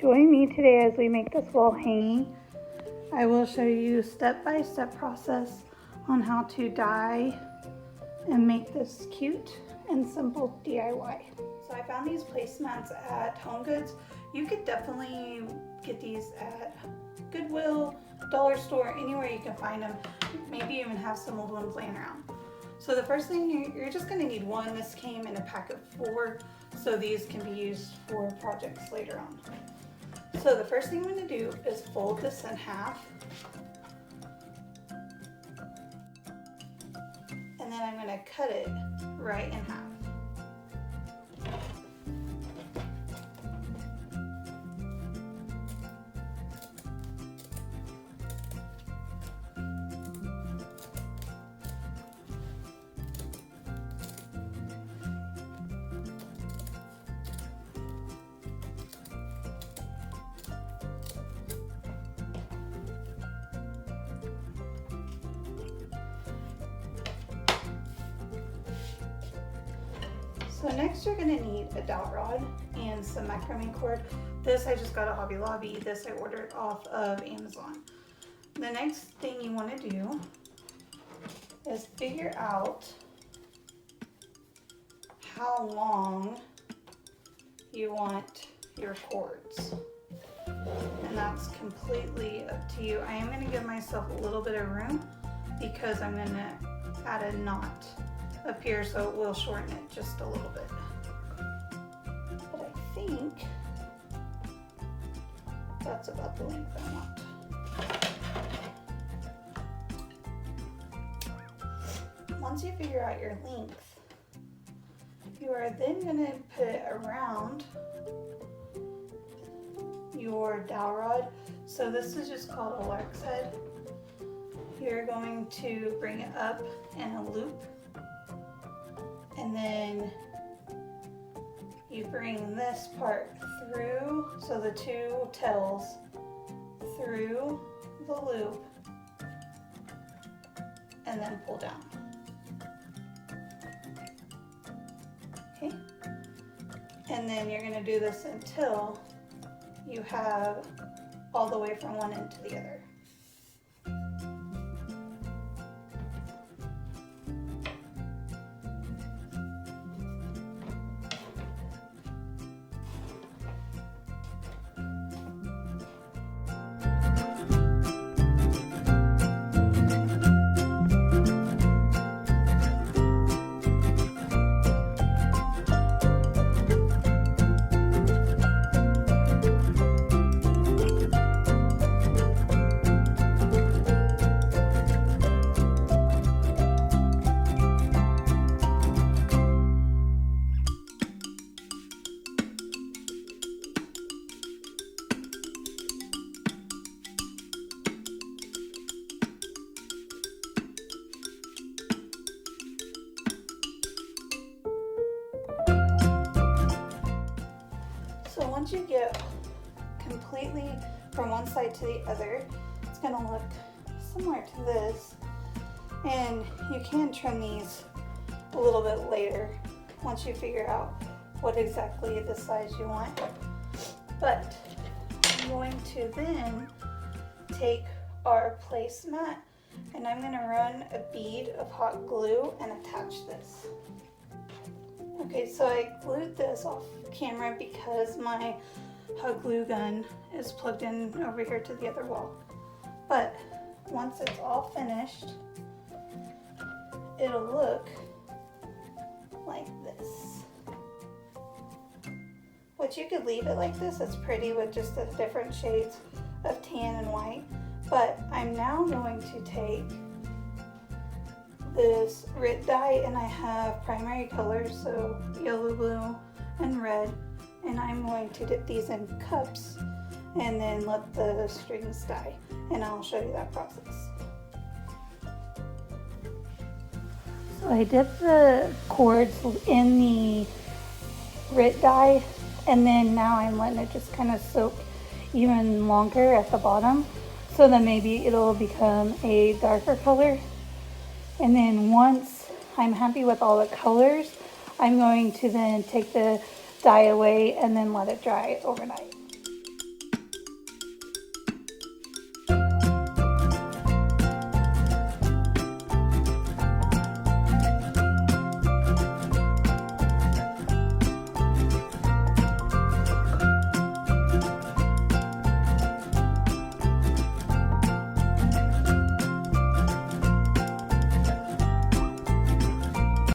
Join me today as we make this wall hanging. I will show you step-by-step process on how to dye and make this cute and simple DIY. So I found these placemats at Home Goods. You could definitely get these at Goodwill, dollar store, anywhere you can find them. Maybe even have some old ones laying around. So the first thing, you're just going to need one. This came in a pack of 4, so these can be used for projects later on. So the first thing I'm going to do is fold this in half. And then I'm going to cut it right in half. So next you're going to need a dowel rod and some macrame cord. This I just got at Hobby Lobby. This I ordered off of Amazon. The next thing you want to do is figure out how long you want your cords. And that's completely up to you. I am going to give myself a little bit of room because I'm going to add a knot up here, so it will shorten it just a little bit. But I think that's about the length I want. Once you figure out your length, you are then going to put it around your dowel rod. So this is just called a lark's head. You're going to bring it up in a loop, and then you bring this part through, so the 2 tails through the loop, and then pull down. Okay, and then you're going to do this until you have all the way from one end to the other. So once you get completely from one side to the other, it's going to look similar to this. And you can trim these a little bit later once you figure out what exactly the size you want. But I'm going to then take our placemat and I'm going to run a bead of hot glue and attach this. Okay, so I glued this off camera because my hot glue gun is plugged in over here to the other wall. But once it's all finished, it'll look like this. Which you could leave it like this, it's pretty with just the different shades of tan and white. But I'm now going to take this red dye, and I have primary colors, so yellow, blue, and red, and I'm going to dip these in cups and then let the strings dye, and I'll show you that process. So I dipped the cords in the red dye, and then now I'm letting it just kind of soak even longer at the bottom, so that maybe it'll become a darker color. And then once I'm happy with all the colors, I'm going to then take the dye away and then let it dry overnight.